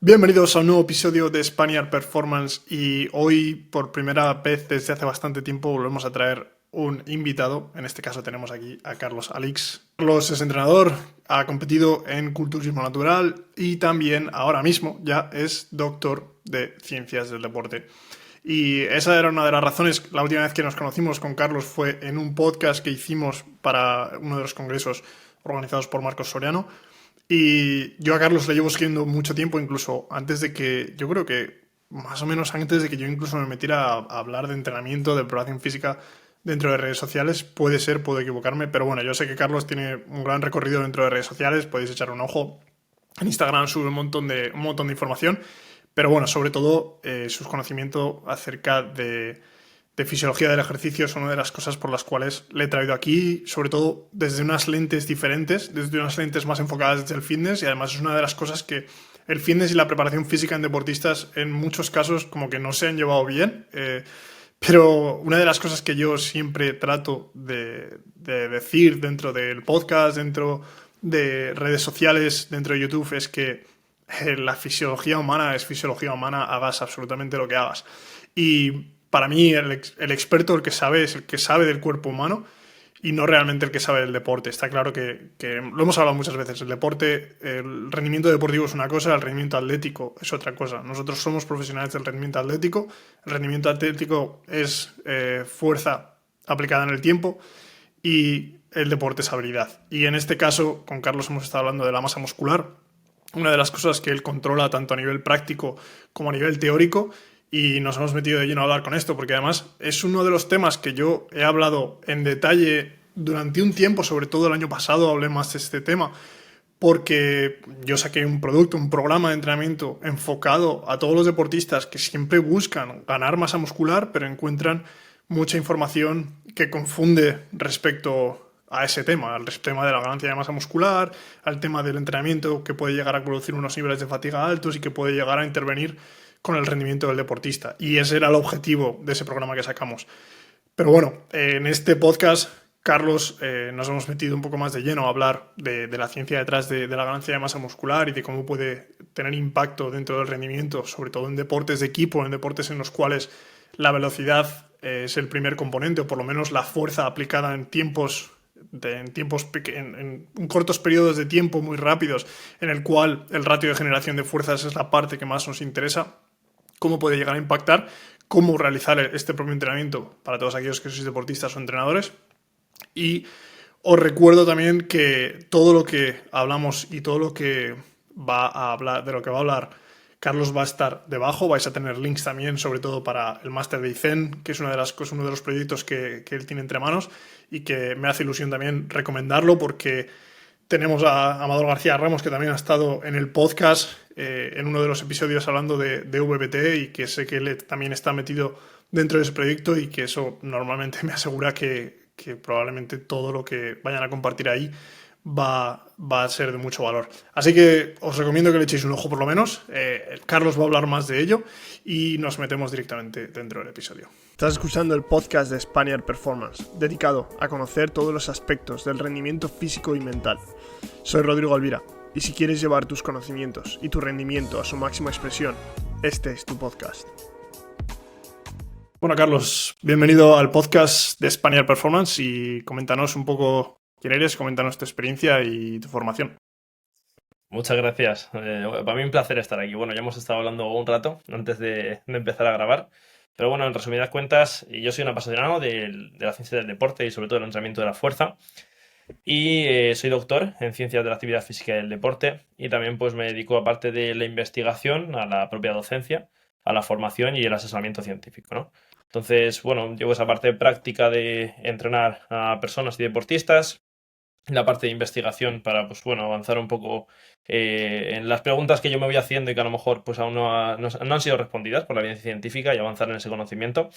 Bienvenidos a un nuevo episodio de Spaniard Performance y hoy por primera vez desde hace bastante tiempo volvemos a traer un invitado. En este caso tenemos aquí a Carlos Alix. Carlos es entrenador, ha competido en culturismo natural y también ahora mismo ya es doctor de ciencias del deporte. Y esa era una de las razones. La última vez que nos conocimos con Carlos fue en un podcast que hicimos para uno de los congresos organizados por Marcos Soriano. Y yo a Carlos le llevo siguiendo mucho tiempo, incluso antes de que, yo creo que más o menos antes de que yo incluso me metiera a hablar de entrenamiento, de preparación física dentro de redes sociales. Puede ser, puedo equivocarme, pero bueno, yo sé que Carlos tiene un gran recorrido dentro de redes sociales, podéis echar un ojo. En Instagram sube un montón de información, pero bueno, sobre todo sus conocimientos acerca de fisiología del ejercicio son una de las cosas por las cuales le he traído aquí, sobre todo desde unas lentes diferentes, desde unas lentes más enfocadas desde el fitness, y además es una de las cosas que el fitness y la preparación física en deportistas en muchos casos como que no se han llevado bien. Pero una de las cosas que yo siempre trato de decir dentro del podcast, dentro de redes sociales, dentro de YouTube, es que la fisiología humana es fisiología humana, hagas absolutamente lo que hagas. Y para mí el experto, el que sabe, es el que sabe del cuerpo humano y no realmente el que sabe del deporte. Está claro que lo hemos hablado muchas veces, el deporte, el rendimiento deportivo es una cosa, el rendimiento atlético es otra cosa. Nosotros somos profesionales del rendimiento atlético, el rendimiento atlético es fuerza aplicada en el tiempo y el deporte es habilidad. Y en este caso, con Carlos hemos estado hablando de la masa muscular, una de las cosas que él controla tanto a nivel práctico como a nivel teórico, y nos hemos metido de lleno a hablar con esto, porque además es uno de los temas que yo he hablado en detalle durante un tiempo, sobre todo el año pasado hablé más de este tema, porque yo saqué un producto, un programa de entrenamiento enfocado a todos los deportistas que siempre buscan ganar masa muscular, pero encuentran mucha información que confunde respecto a ese tema, al tema de la ganancia de masa muscular, al tema del entrenamiento que puede llegar a producir unos niveles de fatiga altos y que puede llegar a intervenir con el rendimiento del deportista. Y ese era el objetivo de ese programa que sacamos. Pero bueno, en este podcast, Carlos, nos hemos metido un poco más de lleno a hablar de la ciencia detrás de la ganancia de masa muscular y de cómo puede tener impacto dentro del rendimiento, sobre todo en deportes de equipo, en deportes en los cuales la velocidad es el primer componente, o por lo menos la fuerza aplicada en cortos periodos de tiempo muy rápidos, en el cual el ratio de generación de fuerzas es la parte que más nos interesa. Cómo puede llegar a impactar, cómo realizar este propio entrenamiento para todos aquellos que sois deportistas o entrenadores. Y os recuerdo también que todo lo que hablamos y todo lo que va a hablar, de lo que va a hablar Carlos, va a estar debajo. Vais a tener links también, sobre todo para el máster de ICEN, que es uno de los proyectos que él tiene entre manos y que me hace ilusión también recomendarlo, porque tenemos a Amador García Ramos, que también ha estado en el podcast en uno de los episodios hablando de VBT, y que sé que él también está metido dentro de ese proyecto, y que eso normalmente me asegura que probablemente todo lo que vayan a compartir ahí va a ser de mucho valor. Así que os recomiendo que le echéis un ojo por lo menos. Carlos va a hablar más de ello y nos metemos directamente dentro del episodio. Estás escuchando el podcast de Spaniard Performance, dedicado a conocer todos los aspectos del rendimiento físico y mental. Soy Rodrigo Alvira, y si quieres llevar tus conocimientos y tu rendimiento a su máxima expresión, este es tu podcast. Bueno, Carlos, bienvenido al podcast de Spaniard Performance, y coméntanos un poco quién eres, coméntanos tu experiencia y tu formación. Muchas gracias. Para mí un placer estar aquí. Bueno, ya hemos estado hablando un rato antes de empezar a grabar. Pero bueno, en resumidas cuentas, yo soy un apasionado de la ciencia del deporte y sobre todo del entrenamiento de la fuerza. Y soy doctor en ciencias de la actividad física y del deporte. Y también pues me dedico, aparte de la investigación, a la propia docencia, a la formación y el asesoramiento científico, ¿no? Entonces, bueno, llevo esa parte práctica de entrenar a personas y deportistas, la parte de investigación para, pues bueno, avanzar un poco en las preguntas que yo me voy haciendo y que a lo mejor pues aún no han sido respondidas por la evidencia científica, y avanzar en ese conocimiento.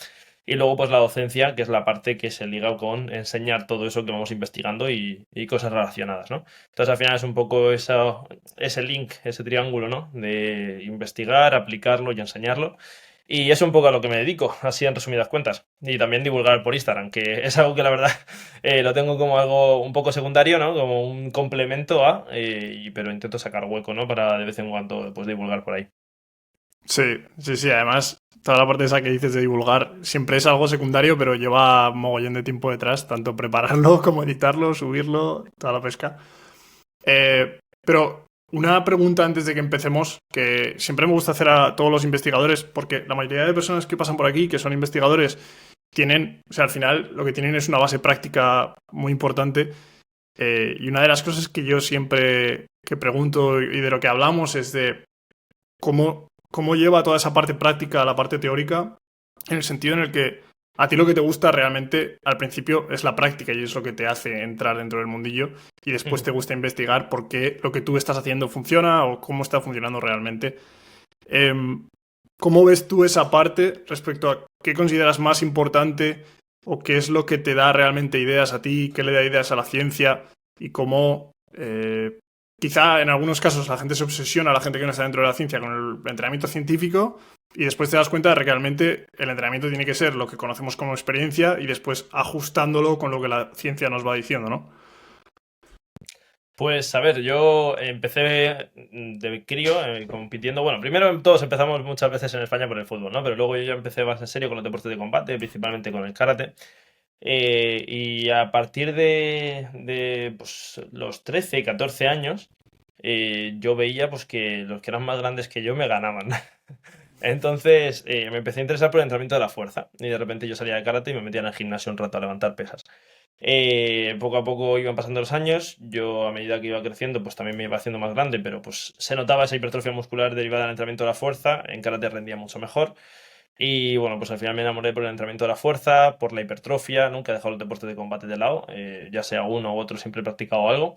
Y luego pues la docencia, que es la parte que se liga con enseñar todo eso que vamos investigando y cosas relacionadas, ¿no? Entonces al final es un poco ese link, ese triángulo, ¿no? De investigar, aplicarlo y enseñarlo. Y es un poco a lo que me dedico, así en resumidas cuentas. Y también divulgar por Instagram, que es algo que la verdad lo tengo como algo un poco secundario, ¿no? Como un complemento a, pero intento sacar hueco, ¿no? Para de vez en cuando pues, divulgar por ahí. Sí, sí, sí. Además, toda la parte esa que dices de divulgar siempre es algo secundario, pero lleva mogollón de tiempo detrás, tanto prepararlo como editarlo, subirlo, toda la pesca. Pero una pregunta antes de que empecemos, que siempre me gusta hacer a todos los investigadores, porque la mayoría de personas que pasan por aquí, que son investigadores, tienen, o sea, al final lo que tienen es una base práctica muy importante. Y una de las cosas que yo siempre que pregunto y de lo que hablamos es de cómo lleva toda esa parte práctica a la parte teórica, en el sentido en el que a ti lo que te gusta realmente al principio es la práctica y es lo que te hace entrar dentro del mundillo y después te gusta investigar por qué lo que tú estás haciendo funciona o cómo está funcionando realmente. Eh, ¿Cómo ves tú esa parte respecto a qué consideras más importante o qué es lo que te da realmente ideas a ti, qué le da ideas a la ciencia y cómo quizá en algunos casos la gente se obsesiona, la gente que no está dentro de la ciencia, con el entrenamiento científico y después te das cuenta de que realmente el entrenamiento tiene que ser lo que conocemos como experiencia y después ajustándolo con lo que la ciencia nos va diciendo, ¿no? Pues a ver, yo empecé de crío compitiendo. Bueno, primero todos empezamos muchas veces en España por el fútbol, ¿no? Pero luego yo ya empecé más en serio con los deportes de combate, principalmente con el karate. Y a partir de pues, los 13 14 años, yo veía pues, que los que eran más grandes que yo me ganaban. Entonces me empecé a interesar por el entrenamiento de la fuerza. Y de repente yo salía de karate y me metía en el gimnasio un rato a levantar pesas. Poco a poco iban pasando los años, yo a medida que iba creciendo pues también me iba haciendo más grande, pero pues se notaba esa hipertrofia muscular derivada del entrenamiento de la fuerza, en karate rendía mucho mejor y bueno pues al final me enamoré por el entrenamiento de la fuerza, por la hipertrofia, nunca he dejado los deportes de combate de lado, ya sea uno u otro siempre he practicado algo,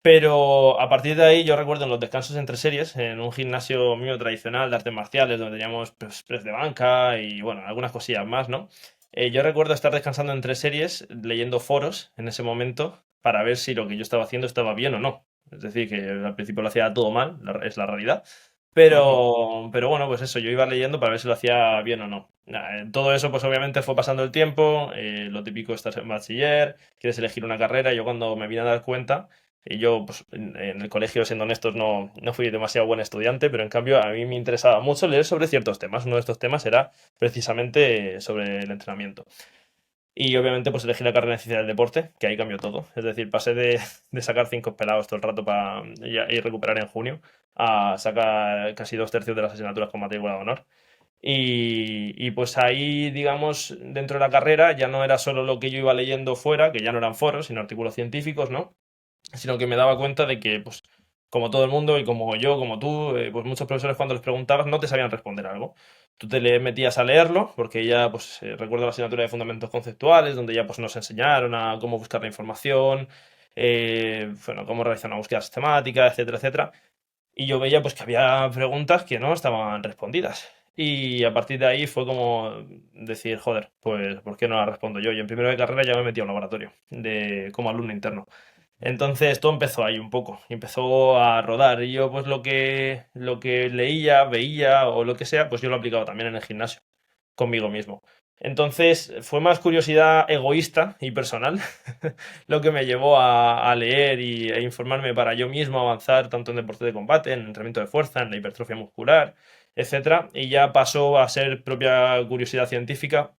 pero a partir de ahí yo recuerdo en los descansos entre series, en un gimnasio mío tradicional de artes marciales donde teníamos pues, press de banca y bueno, algunas cosillas más, ¿no? Yo recuerdo estar descansando entre series, leyendo foros en ese momento para ver si lo que yo estaba haciendo estaba bien o no. Es decir, que al principio lo hacía todo mal, es la realidad. Pero bueno, pues eso, yo iba leyendo para ver si lo hacía bien o no. Todo eso, pues obviamente fue pasando el tiempo, lo típico, estás en bachiller, quieres elegir una carrera, y yo cuando me vine a dar cuenta, y yo, pues, en el colegio, siendo honestos, no fui demasiado buen estudiante, pero en cambio a mí me interesaba mucho leer sobre ciertos temas. Uno de estos temas era precisamente sobre el entrenamiento. Y obviamente, pues elegí la carrera de ciencia del deporte, que ahí cambió todo. Es decir, pasé de sacar cinco pelados todo el rato para y recuperar en junio, a sacar casi dos tercios de las asignaturas con matrícula de honor. Y pues ahí, digamos, dentro de la carrera ya no era solo lo que yo iba leyendo fuera, que ya no eran foros, sino artículos científicos, ¿no? Sino que me daba cuenta de que, pues, como todo el mundo y como yo, como tú, pues muchos profesores cuando les preguntabas no te sabían responder algo. Tú te le metías a leerlo, porque ya, pues, recuerdo la asignatura de fundamentos conceptuales, donde ya, pues, nos enseñaron a cómo buscar la información, bueno, cómo realizar una búsqueda sistemática, etcétera, etcétera. Y yo veía, pues, que había preguntas que no estaban respondidas. Y a partir de ahí fue como decir, joder, pues, ¿por qué no la respondo yo? Y en primero de carrera ya me metí a un laboratorio como alumno interno. Entonces todo empezó ahí un poco, y empezó a rodar y yo pues lo que leía, veía o lo que sea, pues yo lo he aplicado también en el gimnasio, conmigo mismo. Entonces fue más curiosidad egoísta y personal lo que me llevó a leer e informarme para yo mismo avanzar tanto en deporte de combate, en entrenamiento de fuerza, en la hipertrofia muscular, etcétera. Y ya pasó a ser propia curiosidad científica,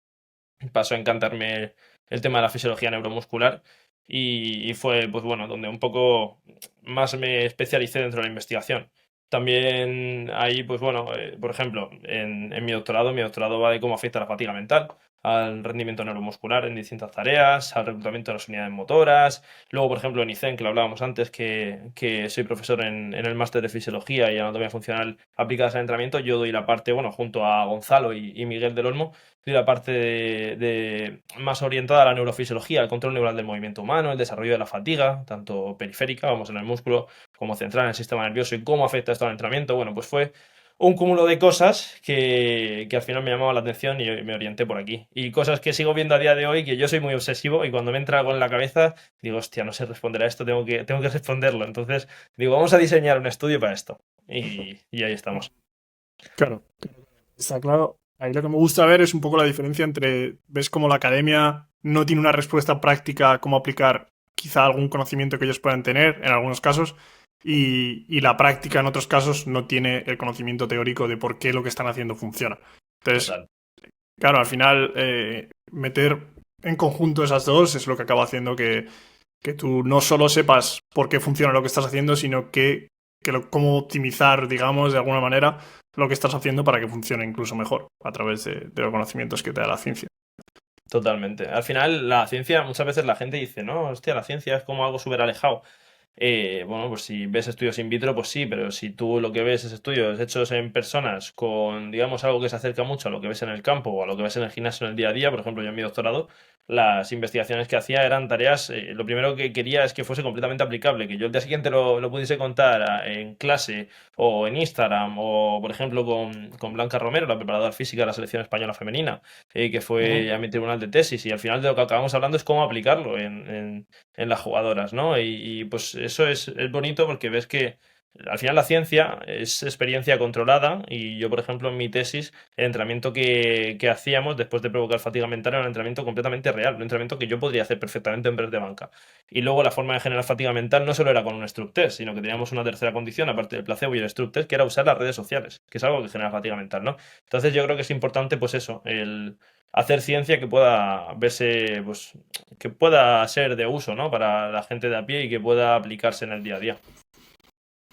pasó a encantarme el tema de la fisiología neuromuscular y fue, pues bueno, donde un poco más me especialicé dentro de la investigación. También ahí, pues bueno, por ejemplo, en mi doctorado va de cómo afecta la fatiga mental al rendimiento neuromuscular en distintas tareas, al reclutamiento de las unidades motoras. Luego, por ejemplo, en ICEN, que lo hablábamos antes, que soy profesor en el máster de fisiología y anatomía funcional aplicadas al entrenamiento, yo doy la parte, bueno, junto a Gonzalo y Miguel del Olmo, y la parte más orientada a la neurofisiología, al control neural del movimiento humano, el desarrollo de la fatiga, tanto periférica, vamos, en el músculo, como central en el sistema nervioso y cómo afecta esto al entrenamiento. Bueno, pues fue un cúmulo de cosas que al final me llamaban la atención y me orienté por aquí. Y cosas que sigo viendo a día de hoy, que yo soy muy obsesivo y cuando me entra algo en la cabeza, digo, hostia, no sé responder a esto, tengo que responderlo. Entonces, digo, vamos a diseñar un estudio para esto. Y ahí estamos. Claro. Está claro. Ahí lo que me gusta ver es un poco la diferencia entre, ves como la academia no tiene una respuesta práctica a cómo aplicar quizá algún conocimiento que ellos puedan tener en algunos casos y la práctica en otros casos no tiene el conocimiento teórico de por qué lo que están haciendo funciona. Entonces, Total. claro, al final meter en conjunto esas dos es lo que acaba haciendo que tú no solo sepas por qué funciona lo que estás haciendo, sino cómo optimizar, digamos, de alguna manera lo que estás haciendo para que funcione incluso mejor a través de los conocimientos que te da la ciencia. Totalmente. Al final, la ciencia, muchas veces la gente dice, no, hostia, la ciencia es como algo súper alejado. Bueno, pues si ves estudios in vitro, pues sí, pero si tú lo que ves es estudios hechos en personas con, digamos, algo que se acerca mucho a lo que ves en el campo o a lo que ves en el gimnasio en el día a día, por ejemplo, yo en mi doctorado, las investigaciones que hacía eran tareas, lo primero que quería es que fuese completamente aplicable, que yo el día siguiente lo pudiese contar en clase o en Instagram o, por ejemplo, con Blanca Romero, la preparadora física de la selección española femenina, que fue Ujú. a mi tribunal de tesis y al final de lo que acabamos hablando es cómo aplicarlo en las jugadoras, ¿no? Pues eso es bonito porque ves que al final la ciencia es experiencia controlada y yo, por ejemplo, en mi tesis, el entrenamiento que hacíamos después de provocar fatiga mental era un entrenamiento completamente real, un entrenamiento que yo podría hacer perfectamente en press de banca. Y luego la forma de generar fatiga mental no solo era con un struct test, sino que teníamos una tercera condición, aparte del placebo y el struct test, que era usar las redes sociales, que es algo que genera fatiga mental, ¿no? Entonces yo creo que es importante, pues eso, el hacer ciencia que pueda verse, pues, que pueda ser de uso, ¿no? Para la gente de a pie y que pueda aplicarse en el día a día.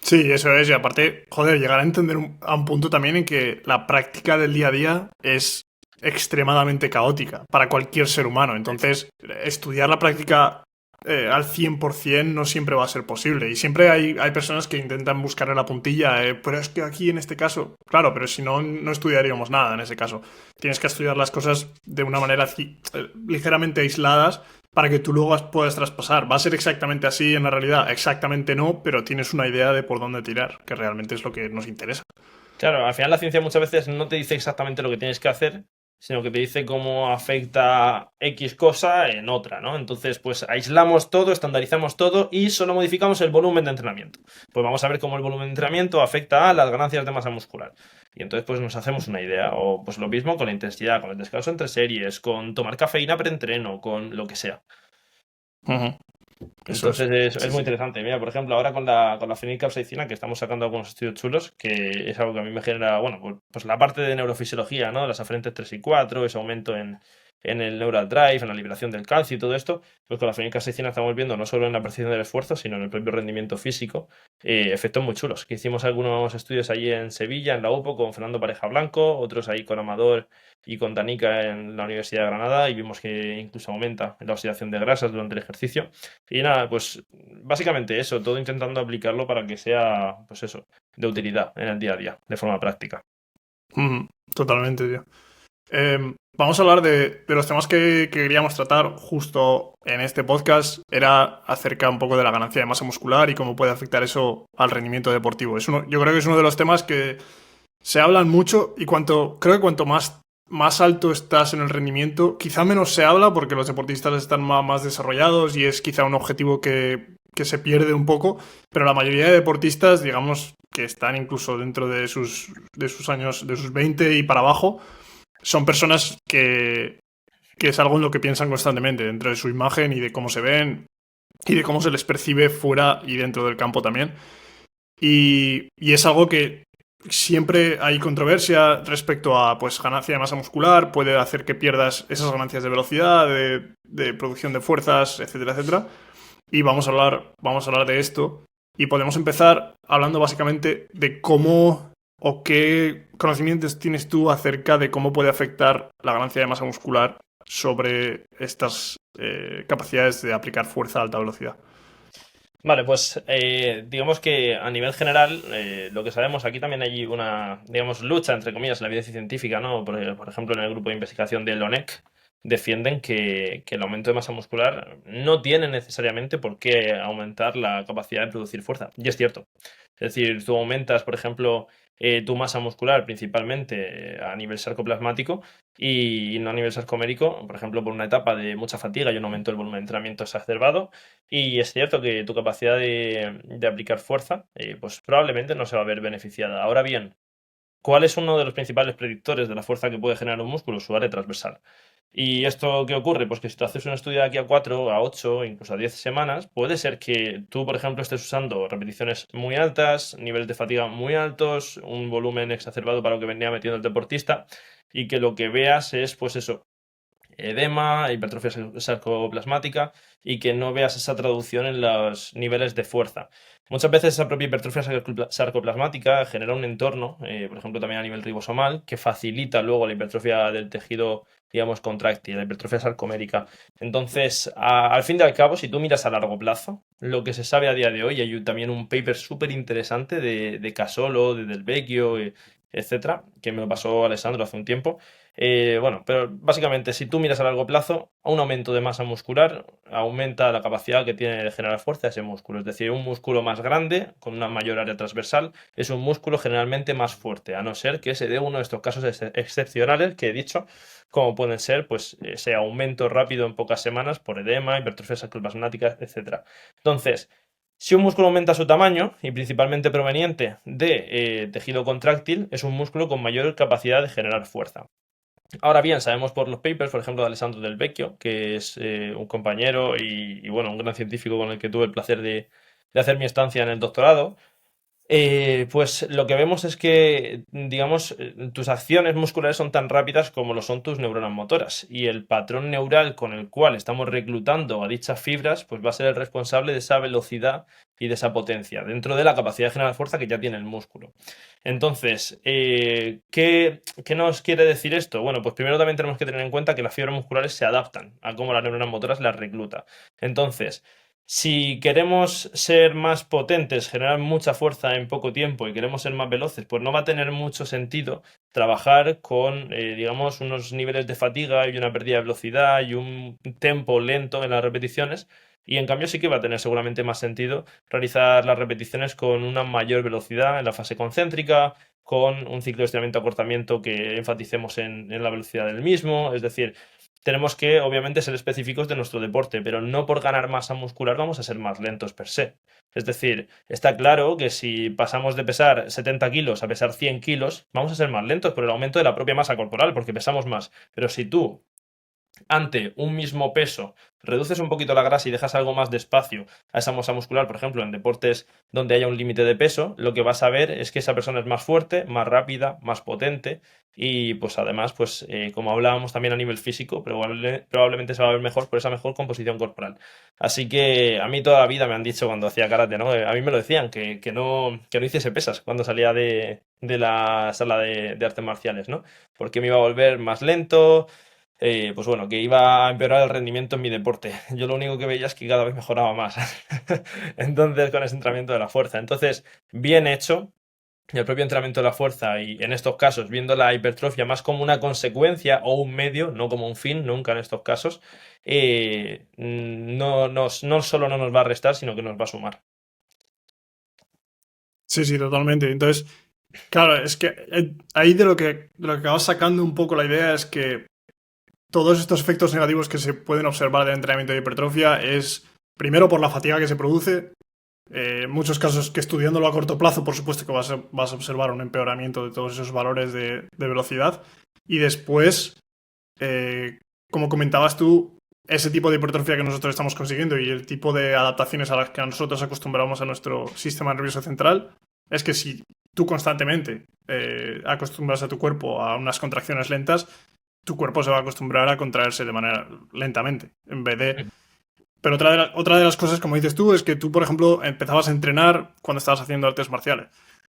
Sí, eso es. Y aparte, joder, llegar a entender a un punto también en que la práctica del día a día es extremadamente caótica para cualquier ser humano. Entonces, estudiar la práctica al 100% no siempre va a ser posible. Y siempre hay personas que intentan buscarle la puntilla, pero es que aquí en este caso, claro, pero si no, no estudiaríamos nada en ese caso. Tienes que estudiar las cosas de una manera ligeramente aisladas para que tú luego puedas traspasar. ¿Va a ser exactamente así en la realidad? Exactamente no, pero tienes una idea de por dónde tirar, que realmente es lo que nos interesa. Claro, al final la ciencia muchas veces no te dice exactamente lo que tienes que hacer, sino que te dice cómo afecta X cosa en otra, ¿no? Entonces, pues aislamos todo, estandarizamos todo y solo modificamos el volumen de entrenamiento. Pues vamos a ver cómo el volumen de entrenamiento afecta a las ganancias de masa muscular. Y entonces, pues nos hacemos una idea. O pues lo mismo con la intensidad, con el descanso entre series, con tomar cafeína preentreno, con lo que sea. Ujú. Eso es. Entonces es Sí, muy sí. interesante. Mira, por ejemplo, ahora con la fenilcapsaicina, que estamos sacando algunos estudios chulos, que es algo que a mí me genera, bueno, pues la parte de neurofisiología, ¿no? Las aferentes 3 y 4, ese aumento en el neural drive, en la liberación del calcio y todo esto, pues con la fenilcapsaicina estamos viendo no solo en la percepción del esfuerzo, sino en el propio rendimiento físico, efectos muy chulos. Que hicimos algunos estudios allí en Sevilla, en la UPO, con Fernando Pareja Blanco, otros ahí con Amador y con Danica en la Universidad de Granada, y vimos que incluso aumenta la oxidación de grasas durante el ejercicio. Y nada, pues básicamente eso, todo intentando aplicarlo para que sea, pues eso, de utilidad en el día a día, de forma práctica. Ujú. Totalmente, tío. Vamos a hablar de los temas que queríamos tratar justo en este podcast. Era acerca un poco de la ganancia de masa muscular y cómo puede afectar eso al rendimiento deportivo. Yo creo que es uno de los temas que se hablan mucho y creo que cuanto más alto estás en el rendimiento, quizá menos se habla porque los deportistas están más desarrollados y es quizá un objetivo que se pierde un poco, pero la mayoría de deportistas, digamos, que están incluso dentro de sus años, de sus 20 y para abajo, son personas que es algo en lo que piensan constantemente, dentro de su imagen y de cómo se ven y de cómo se les percibe fuera y dentro del campo también. Y es algo que siempre hay controversia respecto a pues ganancia de masa muscular, puede hacer que pierdas esas ganancias de velocidad, de producción de fuerzas, etcétera, etcétera. Y vamos a hablar de esto. Y podemos empezar hablando básicamente de cómo o qué conocimientos tienes tú acerca de cómo puede afectar la ganancia de masa muscular sobre estas capacidades de aplicar fuerza a alta velocidad. Vale, pues digamos que a nivel general, lo que sabemos, aquí también hay una, digamos, lucha, entre comillas, en la evidencia científica, ¿no? Por ejemplo, en el grupo de investigación del ONEC, defienden que el aumento de masa muscular no tiene necesariamente por qué aumentar la capacidad de producir fuerza. Y es cierto. Es decir, tú aumentas, por ejemplo, tu masa muscular principalmente a nivel sarcoplasmático y no a nivel sarcomérico, por ejemplo, por una etapa de mucha fatiga y un aumento del volumen de entrenamiento exacerbado. Y es cierto que tu capacidad de aplicar fuerza, pues probablemente no se va a ver beneficiada. Ahora bien, ¿cuál es uno de los principales predictores de la fuerza que puede generar un músculo? Su área transversal. ¿Y esto qué ocurre? Pues que si tú haces un estudio de aquí a 4, a 8, incluso a 10 semanas, puede ser que tú, por ejemplo, estés usando repeticiones muy altas, niveles de fatiga muy altos, un volumen exacerbado para lo que venía metiendo el deportista, y que lo que veas es, pues eso, edema, hipertrofia sarcoplasmática y que no veas esa traducción en los niveles de fuerza. Muchas veces esa propia hipertrofia sarcoplasmática genera un entorno, por ejemplo también a nivel ribosomal, que facilita luego la hipertrofia del tejido, digamos, contráctil, la hipertrofia sarcomérica. Entonces, al fin y al cabo, si tú miras a largo plazo, lo que se sabe a día de hoy, hay también un paper súper interesante de Casolo, de Del Vecchio, etcétera, que me lo pasó Alessandro hace un tiempo. Bueno, pero básicamente si tú miras a largo plazo, un aumento de masa muscular aumenta la capacidad que tiene de generar fuerza ese músculo. Es decir, un músculo más grande, con una mayor área transversal, es un músculo generalmente más fuerte, a no ser que se dé uno de estos casos excepcionales que he dicho, como pueden ser pues ese aumento rápido en pocas semanas por edema, hipertrofia sarcoplasmática, etcétera. Entonces, si un músculo aumenta su tamaño, y principalmente proveniente de tejido contráctil, es un músculo con mayor capacidad de generar fuerza. Ahora bien, sabemos por los papers, por ejemplo, de Alessandro Del Vecchio, que es un compañero bueno, un gran científico con el que tuve el placer de hacer mi estancia en el doctorado, pues lo que vemos es que, digamos, tus acciones musculares son tan rápidas como lo son tus neuronas motoras y el patrón neural con el cual estamos reclutando a dichas fibras, pues va a ser el responsable de esa velocidad y de esa potencia dentro de la capacidad de generar fuerza que ya tiene el músculo. Entonces, ¿qué nos quiere decir esto? Bueno, pues primero también tenemos que tener en cuenta que las fibras musculares se adaptan a cómo las neuronas motoras las recluta. Entonces, si queremos ser más potentes, generar mucha fuerza en poco tiempo y queremos ser más veloces, pues no va a tener mucho sentido trabajar con, digamos, unos niveles de fatiga y una pérdida de velocidad y un tempo lento en las repeticiones. Y en cambio sí que va a tener seguramente más sentido realizar las repeticiones con una mayor velocidad en la fase concéntrica, con un ciclo de estiramiento-acortamiento que enfaticemos en la velocidad del mismo. Es decir, tenemos que, obviamente, ser específicos de nuestro deporte, pero no por ganar masa muscular vamos a ser más lentos per se. Es decir, está claro que si pasamos de pesar 70 kilos a pesar 100 kilos, vamos a ser más lentos por el aumento de la propia masa corporal, porque pesamos más. Pero si tú ante un mismo peso, reduces un poquito la grasa y dejas algo más de espacio a esa masa muscular, por ejemplo, en deportes donde haya un límite de peso, lo que vas a ver es que esa persona es más fuerte, más rápida, más potente y pues además, pues como hablábamos también a nivel físico, probablemente se va a ver mejor por esa mejor composición corporal. Así que a mí toda la vida me han dicho cuando hacía karate, ¿no? A mí me lo decían, que no hiciese pesas cuando salía de la sala de artes marciales, ¿no? Porque me iba a volver más lento, pues bueno, que iba a empeorar el rendimiento en mi deporte. Yo lo único que veía es que cada vez mejoraba más. Entonces, con ese entrenamiento de la fuerza. Entonces, bien hecho, el propio entrenamiento de la fuerza y en estos casos, viendo la hipertrofia más como una consecuencia o un medio, no como un fin, nunca en estos casos, no solo no nos va a restar, sino que nos va a sumar. Sí, sí, totalmente. Entonces, claro, es que ahí de lo que acabas sacando un poco la idea es que todos estos efectos negativos que se pueden observar del entrenamiento de hipertrofia es, primero, por la fatiga que se produce. En muchos casos que estudiándolo a corto plazo, por supuesto que vas a observar un empeoramiento de todos esos valores de velocidad. Y después, como comentabas tú, ese tipo de hipertrofia que nosotros estamos consiguiendo y el tipo de adaptaciones a las que nosotros acostumbramos a nuestro sistema nervioso central, es que si tú constantemente acostumbras a tu cuerpo a unas contracciones lentas, tu cuerpo se va a acostumbrar a contraerse de manera lentamente, en vez de... Pero otra de las cosas, como dices tú, es que tú, por ejemplo, empezabas a entrenar cuando estabas haciendo artes marciales.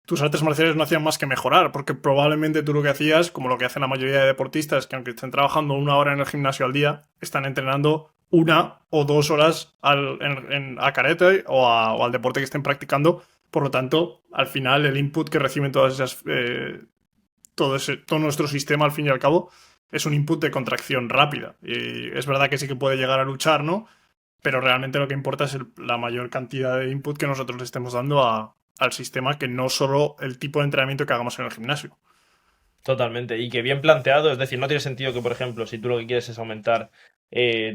Tus artes marciales no hacían más que mejorar, porque probablemente tú lo que hacías, como lo que hacen la mayoría de deportistas, que aunque estén trabajando 1 hora en el gimnasio al día, están entrenando 1 o 2 horas a karate o al deporte que estén practicando. Por lo tanto, al final, el input que reciben todas esas... todo nuestro sistema, al fin y al cabo, es un input de contracción rápida. Y es verdad que sí que puede llegar a luchar, ¿no? Pero realmente lo que importa es la mayor cantidad de input que nosotros le estemos dando al sistema, que no solo el tipo de entrenamiento que hagamos en el gimnasio. Totalmente. Y que bien planteado, es decir, no tiene sentido que, por ejemplo, si tú lo que quieres es aumentar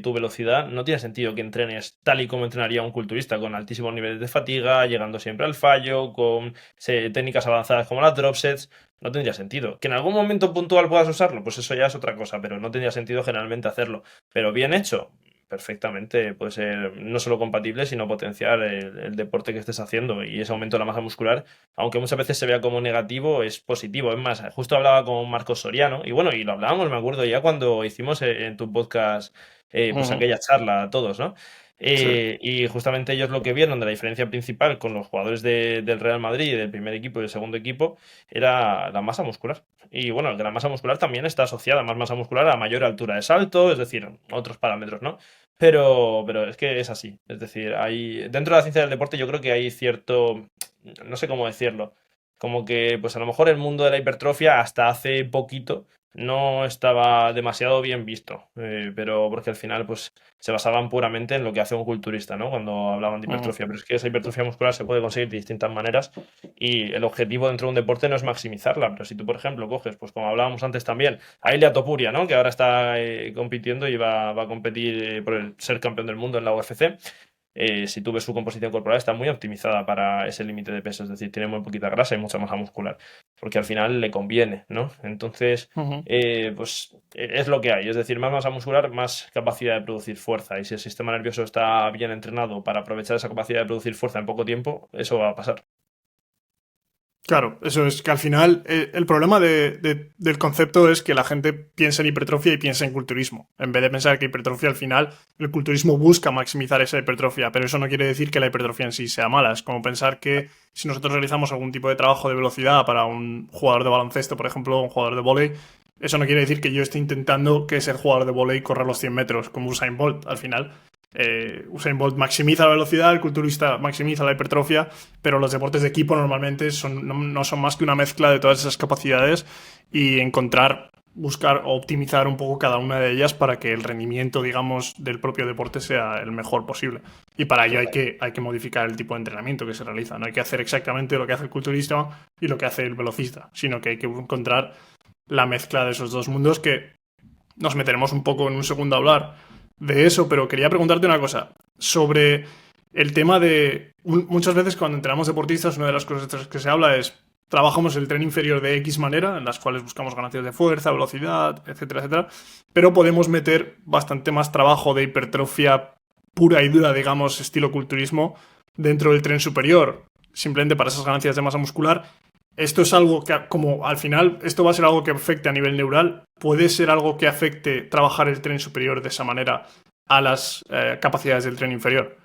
tu velocidad, no tiene sentido que entrenes tal y como entrenaría un culturista, con altísimos niveles de fatiga, llegando siempre al fallo, con técnicas avanzadas como las drop sets. No tendría sentido. Que en algún momento puntual puedas usarlo, pues eso ya es otra cosa, pero no tendría sentido generalmente hacerlo. Pero bien hecho, perfectamente puede ser no solo compatible, sino potenciar el deporte que estés haciendo y ese aumento de la masa muscular, aunque muchas veces se vea como negativo, es positivo. Es más, justo hablaba con Marcos Soriano y bueno, y lo hablábamos, me acuerdo ya cuando hicimos en tu podcast pues Ujú. aquella charla a todos, ¿no? Sí. Y justamente ellos lo que vieron de la diferencia principal con los jugadores del Real Madrid, del primer equipo y del segundo equipo, era la masa muscular. Y bueno, que la masa muscular también está asociada, más masa muscular, a mayor altura de salto, es decir, otros parámetros, ¿no? Pero es que es así. Es decir, dentro de la ciencia del deporte yo creo que hay cierto, no sé cómo decirlo, como que pues a lo mejor el mundo de la hipertrofia hasta hace poquito no estaba demasiado bien visto, pero porque al final pues se basaban puramente en lo que hace un culturista, ¿no? Cuando hablaban de Ujú. hipertrofia, pero es que esa hipertrofia muscular se puede conseguir de distintas maneras y el objetivo dentro de un deporte no es maximizarla, pero si tú, por ejemplo, coges, pues como hablábamos antes también, a Ilia Topuria, ¿no? Que ahora está compitiendo y va a competir por el ser campeón del mundo en la UFC. Si tú ves su composición corporal, está muy optimizada para ese límite de peso, es decir, tiene muy poquita grasa y mucha masa muscular, porque al final le conviene, ¿no? Entonces, Ujú. pues es lo que hay, es decir, más masa muscular, más capacidad de producir fuerza, y si el sistema nervioso está bien entrenado para aprovechar esa capacidad de producir fuerza en poco tiempo, eso va a pasar. Claro, eso es que al final el problema del concepto es que la gente piensa en hipertrofia y piensa en culturismo. En vez de pensar que hipertrofia al final, el culturismo busca maximizar esa hipertrofia, pero eso no quiere decir que la hipertrofia en sí sea mala. Es como pensar que si nosotros realizamos algún tipo de trabajo de velocidad para un jugador de baloncesto, por ejemplo, o un jugador de vóley, eso no quiere decir que yo esté intentando que ese jugador de vóley corra los 100 metros como Usain Bolt. Al final, Usain Bolt maximiza la velocidad, el culturista maximiza la hipertrofia, pero los deportes de equipo normalmente no son más que una mezcla de todas esas capacidades y encontrar, buscar o optimizar un poco cada una de ellas para que el rendimiento, digamos, del propio deporte sea el mejor posible. Y para ello Total. hay que modificar el tipo de entrenamiento que se realiza. No hay que hacer exactamente lo que hace el culturista y lo que hace el velocista, sino que hay que encontrar la mezcla de esos dos mundos que nos meteremos un poco en un segundo a hablar de eso, pero quería preguntarte una cosa sobre el tema de muchas veces cuando entrenamos deportistas una de las cosas que se habla es trabajamos el tren inferior de X manera, en las cuales buscamos ganancias de fuerza, velocidad, etcétera, etcétera, pero podemos meter bastante más trabajo de hipertrofia pura y dura, digamos, estilo culturismo, dentro del tren superior, simplemente para esas ganancias de masa muscular. Esto es algo que, como al final, esto va a ser algo que afecte a nivel neural, puede ser algo que afecte trabajar el tren superior de esa manera a las capacidades del tren inferior.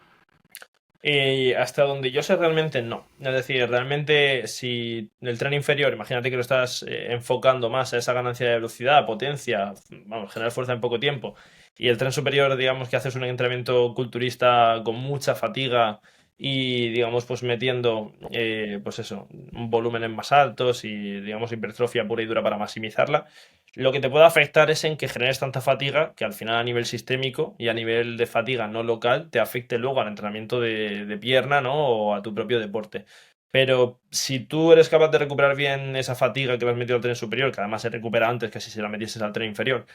Hasta donde yo sé realmente no. Es decir, realmente si el tren inferior, imagínate que lo estás enfocando más a esa ganancia de velocidad, potencia, vamos, generar fuerza en poco tiempo, y el tren superior, digamos que haces un entrenamiento culturista con mucha fatiga y, digamos, pues metiendo, pues eso, volúmenes más altos y, digamos, hipertrofia pura y dura para maximizarla. Lo que te puede afectar es en que generes tanta fatiga que al final a nivel sistémico y a nivel de fatiga no local te afecte luego al entrenamiento de pierna, ¿no? O a tu propio deporte. Pero si tú eres capaz de recuperar bien esa fatiga que le has metido al tren superior, que además se recupera antes que si se la metieses al tren inferior,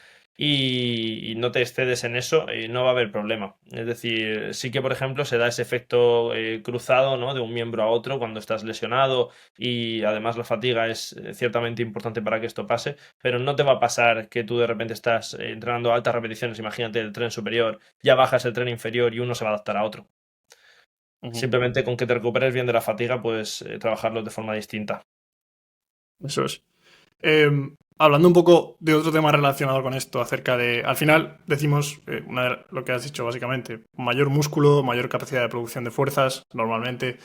y no te excedes en eso, no va a haber problema. Es decir, sí que, por ejemplo, se da ese efecto cruzado, ¿no? De un miembro a otro cuando estás lesionado y además la fatiga es ciertamente importante para que esto pase, pero no te va a pasar que tú de repente estás entrenando altas repeticiones, imagínate el tren superior, ya bajas el tren inferior y uno se va a adaptar a otro. Ujú. Simplemente con que te recuperes bien de la fatiga, puedes trabajarlo de forma distinta. Eso es. Eh, Hablando un poco de otro tema relacionado con esto, acerca de, al final decimos lo que has dicho básicamente, mayor músculo, mayor capacidad de producción de fuerzas, normalmente.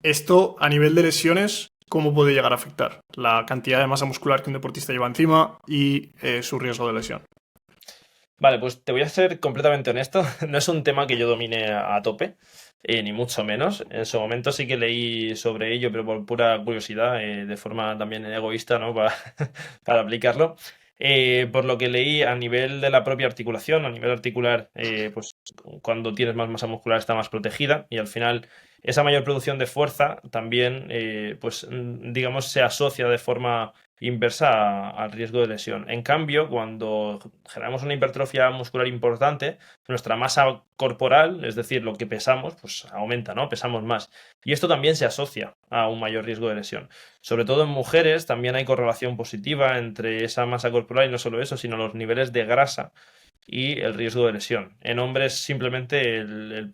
Esto a nivel de lesiones, ¿cómo puede llegar a afectar la cantidad de masa muscular que un deportista lleva encima y su riesgo de lesión? Vale, pues te voy a ser completamente honesto. No es un tema que yo domine a tope, ni mucho menos. En su momento sí que leí sobre ello, pero por pura curiosidad, de forma también egoísta, ¿no? Para aplicarlo. Por lo que leí a nivel de la propia articulación, a nivel articular, pues cuando tienes más masa muscular está más protegida y al final esa mayor producción de fuerza también, pues digamos, se asocia de forma inversa al riesgo de lesión. En cambio, cuando generamos una hipertrofia muscular importante, nuestra masa corporal, es decir, lo que pesamos, pues aumenta, ¿no? Pesamos más. Y esto también se asocia a un mayor riesgo de lesión. Sobre todo en mujeres también hay correlación positiva entre esa masa corporal y no solo eso, sino los niveles de grasa y el riesgo de lesión. En hombres simplemente la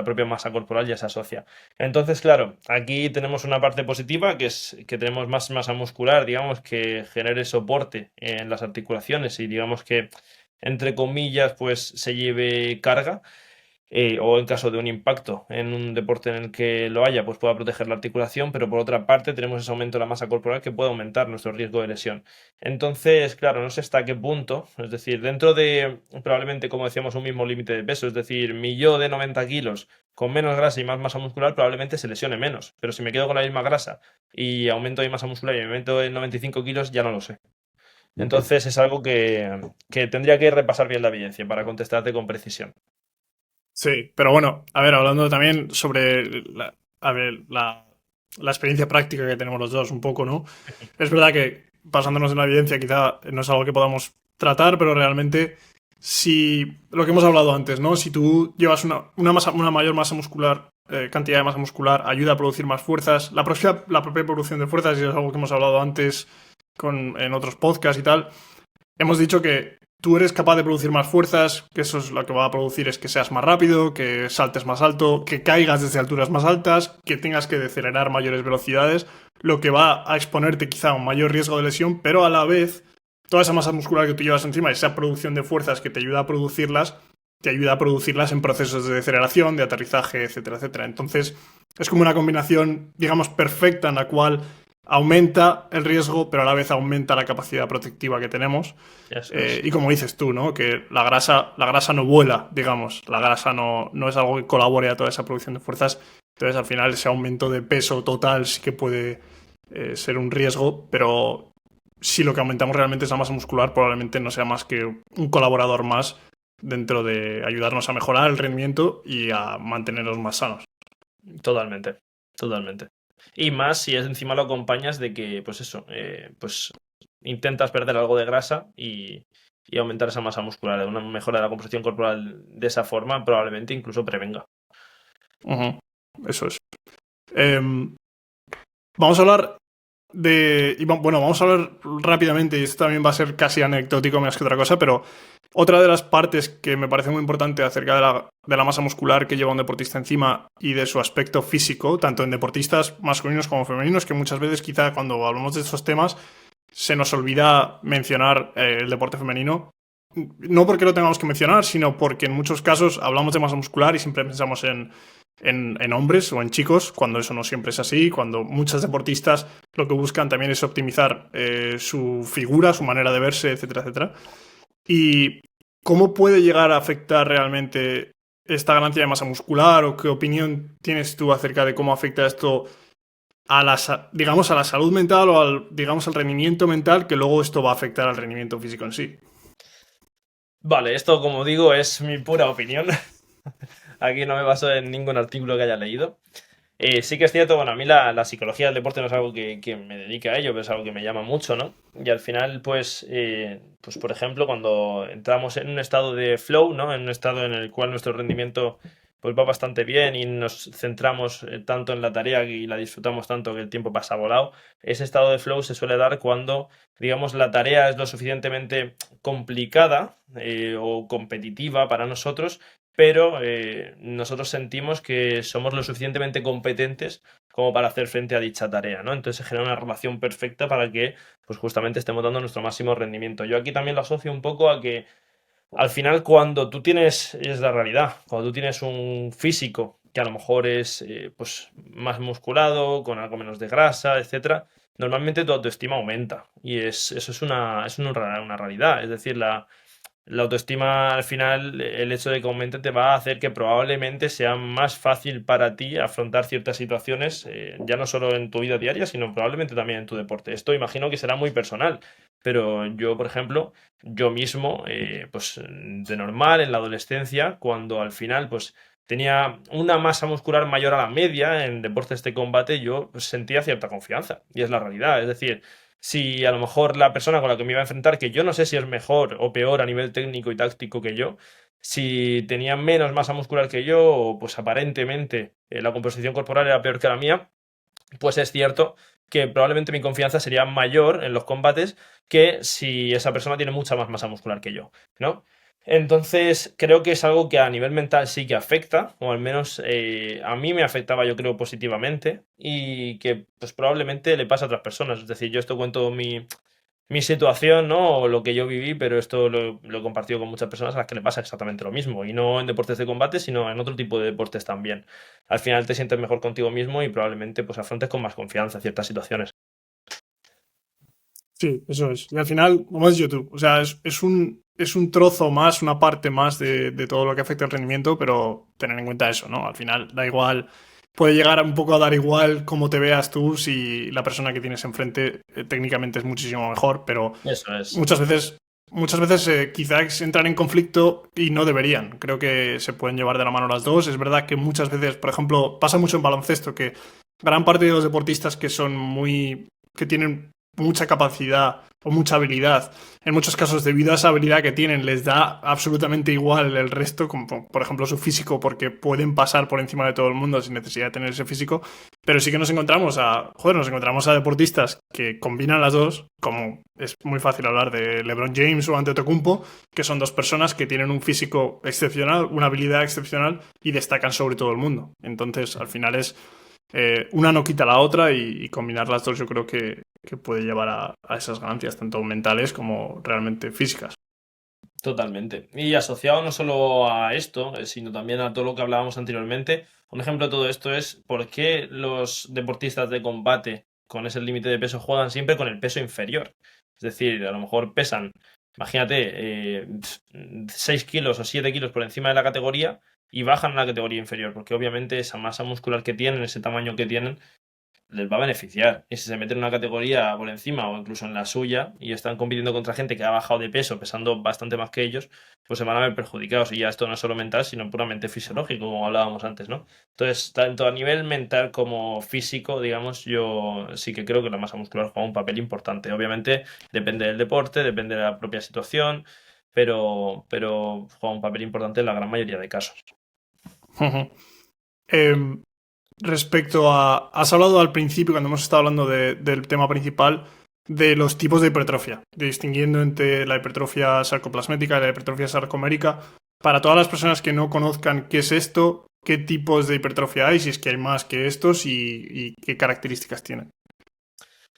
propia masa corporal ya se asocia. Entonces, claro, aquí tenemos una parte positiva que es que tenemos más masa muscular, digamos, que genere soporte en las articulaciones y digamos que, entre comillas, pues se lleve carga o en caso de un impacto en un deporte en el que lo haya, pues pueda proteger la articulación, pero por otra parte tenemos ese aumento de la masa corporal que puede aumentar nuestro riesgo de lesión. Entonces, claro, no sé hasta qué punto, es decir, dentro de probablemente, como decíamos, un mismo límite de peso, es decir, mi yo de 90 kilos con menos grasa y más masa muscular probablemente se lesione menos, pero si me quedo con la misma grasa y aumento mi masa muscular y me meto en 95 kilos, ya no lo sé. Entonces es algo que tendría que repasar bien la evidencia para contestarte con precisión. Sí, pero bueno, a ver, hablando también sobre a ver, la experiencia práctica que tenemos los dos un poco, ¿no? Es verdad que basándonos en la evidencia quizá no es algo que podamos tratar, pero realmente si lo que hemos hablado antes, ¿no? Si tú llevas una mayor masa muscular, cantidad de masa muscular, ayuda a producir más fuerzas, la propia producción de fuerzas, y es algo que hemos hablado antes en otros podcasts y tal, hemos dicho que tú eres capaz de producir más fuerzas, que eso es lo que va a producir es que seas más rápido, que saltes más alto, que caigas desde alturas más altas, que tengas que decelerar mayores velocidades, lo que va a exponerte quizá a un mayor riesgo de lesión, pero a la vez toda esa masa muscular que tú llevas encima, esa producción de fuerzas que te ayuda a producirlas, te ayuda a producirlas en procesos de deceleración, de aterrizaje, etcétera, etcétera. Entonces, es como una combinación, digamos, perfecta en la cual aumenta el riesgo, pero a la vez aumenta la capacidad protectiva que tenemos. Eso es. Y como dices tú, ¿no? Que la grasa no vuela, digamos. La grasa no es algo que colabore a toda esa producción de fuerzas. Entonces, al final, ese aumento de peso total sí que puede ser un riesgo, pero si lo que aumentamos realmente es la masa muscular, probablemente no sea más que un colaborador más dentro de ayudarnos a mejorar el rendimiento y a mantenernos más sanos. Totalmente, totalmente. Y más si es encima lo acompañas de que, pues eso, pues intentas perder algo de grasa y aumentar esa masa muscular. Una mejora de la composición corporal de esa forma probablemente incluso prevenga. Ujú, eso es. Vamos a hablar bueno, vamos a hablar rápidamente, y esto también va a ser casi anecdótico más que otra cosa, pero otra de las partes que me parece muy importante acerca de la masa muscular que lleva un deportista encima y de su aspecto físico, tanto en deportistas masculinos como femeninos, que muchas veces quizá cuando hablamos de estos temas se nos olvida mencionar el deporte femenino. No porque lo tengamos que mencionar, sino porque en muchos casos hablamos de masa muscular y siempre pensamos en hombres o en chicos, cuando eso no siempre es así, cuando muchas deportistas lo que buscan también es optimizar su figura, su manera de verse, etcétera, etcétera. ¿Y cómo puede llegar a afectar realmente esta ganancia de masa muscular o qué opinión tienes tú acerca de cómo afecta esto digamos, a la salud mental o digamos, al rendimiento mental, que luego esto va a afectar al rendimiento físico en sí? Vale, esto como digo es mi pura opinión. Aquí no me baso en ningún artículo que haya leído. Sí que es cierto, bueno, a mí la psicología del deporte no es algo que me dedique a ello, pero es algo que me llama mucho, ¿no? Y al final, pues por ejemplo, cuando entramos en un estado de flow, ¿no? En un estado en el cual nuestro rendimiento pues va bastante bien y nos centramos tanto en la tarea y la disfrutamos tanto que el tiempo pasa volado, ese estado de flow se suele dar cuando, digamos, la tarea es lo suficientemente complicada o competitiva para nosotros, pero nosotros sentimos que somos lo suficientemente competentes como para hacer frente a dicha tarea, ¿no? Entonces se genera una relación perfecta para que, pues justamente estemos dando nuestro máximo rendimiento. Yo aquí también lo asocio un poco a que al final cuando tú tienes, es la realidad, cuando tú tienes un físico que a lo mejor es pues más musculado, con algo menos de grasa, etcétera, normalmente tu autoestima aumenta y eso es una realidad, es decir, la autoestima al final, el hecho de que aumente te va a hacer que probablemente sea más fácil para ti afrontar ciertas situaciones, ya no solo en tu vida diaria, sino probablemente también en tu deporte. Esto imagino que será muy personal, pero yo, por ejemplo, yo mismo, pues de normal en la adolescencia, cuando al final, pues tenía una masa muscular mayor a la media en deportes de combate, yo pues, sentía cierta confianza. Y es la realidad. Es decir, si a lo mejor la persona con la que me iba a enfrentar, que yo no sé si es mejor o peor a nivel técnico y táctico que yo, si tenía menos masa muscular que yo, o pues aparentemente la composición corporal era peor que la mía, pues es cierto que probablemente mi confianza sería mayor en los combates que si esa persona tiene mucha más masa muscular que yo, ¿no? Entonces, creo que es algo que a nivel mental sí que afecta, o al menos a mí me afectaba, yo creo, positivamente, y que pues probablemente le pasa a otras personas. Es decir, yo esto cuento mi situación, ¿no? O lo que yo viví, pero esto lo he compartido con muchas personas a las que le pasa exactamente lo mismo. Y no en deportes de combate, sino en otro tipo de deportes también. Al final te sientes mejor contigo mismo y probablemente pues afrontes con más confianza ciertas situaciones. Sí, eso es. Y al final, como has dicho tú, o sea, es un trozo más, una parte más de todo lo que afecta al rendimiento, pero tener en cuenta eso, ¿no? Al final, da igual, puede llegar un poco a dar igual cómo te veas tú si la persona que tienes enfrente técnicamente es muchísimo mejor, pero Eso es. muchas veces, muchas veces quizás entran en conflicto y no deberían. Creo que se pueden llevar de la mano las dos. Es verdad que muchas veces, por ejemplo, pasa mucho en baloncesto que gran parte de los deportistas que son muy, que tienen mucha capacidad o mucha habilidad, en muchos casos debido a esa habilidad que tienen les da absolutamente igual el resto, como por ejemplo su físico, porque pueden pasar por encima de todo el mundo sin necesidad de tener ese físico, pero sí que nos encontramos a deportistas que combinan las dos, como es muy fácil hablar de LeBron James o Antetokounmpo, que son dos personas que tienen un físico excepcional, una habilidad excepcional y destacan sobre todo el mundo. Entonces, al final es una no quita la otra y combinar las dos yo creo que puede llevar a esas ganancias, tanto mentales como realmente físicas. Totalmente. Y asociado no solo a esto, sino también a todo lo que hablábamos anteriormente, un ejemplo de todo esto es por qué los deportistas de combate con ese límite de peso juegan siempre con el peso inferior. Es decir, a lo mejor pesan, imagínate, 6 kilos o 7 kilos por encima de la categoría y bajan a la categoría inferior, porque obviamente esa masa muscular que tienen, ese tamaño que tienen, les va a beneficiar. Y si se meten en una categoría por encima o incluso en la suya y están compitiendo contra gente que ha bajado de peso pesando bastante más que ellos, pues se van a ver perjudicados. Y ya esto no es solo mental, sino puramente fisiológico, como hablábamos antes, ¿no? Entonces, tanto a nivel mental como físico, digamos, yo sí que creo que la masa muscular juega un papel importante. Obviamente, depende del deporte, depende de la propia situación, pero juega un papel importante en la gran mayoría de casos. eh, Respecto a... Has hablado al principio, cuando hemos estado hablando del tema principal, de los tipos de hipertrofia, distinguiendo entre la hipertrofia sarcoplasmética y la hipertrofia sarcomérica. Para todas las personas que no conozcan qué es esto, qué tipos de hipertrofia hay, si es que hay más que estos y qué características tienen.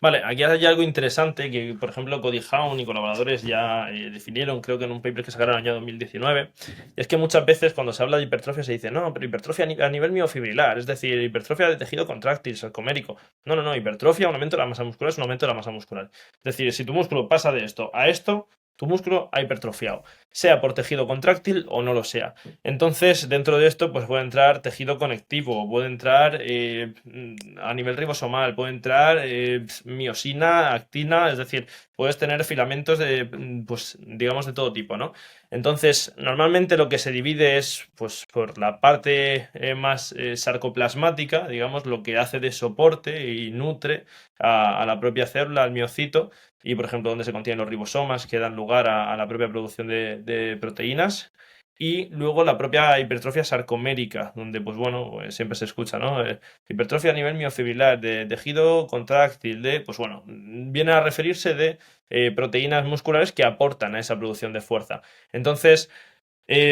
Vale, aquí hay algo interesante que, por ejemplo, Cody Haun y colaboradores ya definieron, creo que en un paper que sacaron en el año 2019, y es que muchas veces cuando se habla de hipertrofia se dice, no, pero hipertrofia a nivel miofibrilar, es decir, hipertrofia de tejido contráctil, sarcomérico. No, no, no, hipertrofia, un aumento de la masa muscular es un aumento de la masa muscular. Es decir, si tu músculo pasa de esto a esto, tu músculo ha hipertrofiado, sea por tejido contráctil o no lo sea. Entonces, dentro de esto, pues puede entrar tejido conectivo, puede entrar a nivel ribosomal, puede entrar miosina, actina, es decir, puedes tener filamentos de, pues, digamos, de todo tipo, ¿no? Entonces, normalmente lo que se divide es, pues, por la parte más sarcoplasmática, digamos, lo que hace de soporte y nutre a la propia célula, al miocito, y, por ejemplo, donde se contienen los ribosomas que dan lugar a la propia producción de proteínas. Y luego la propia hipertrofia sarcomérica, donde, pues bueno, pues, siempre se escucha, ¿no? Hipertrofia a nivel miofibrilar, de tejido contráctil, de, pues bueno, viene a referirse de proteínas musculares que aportan a esa producción de fuerza. Entonces,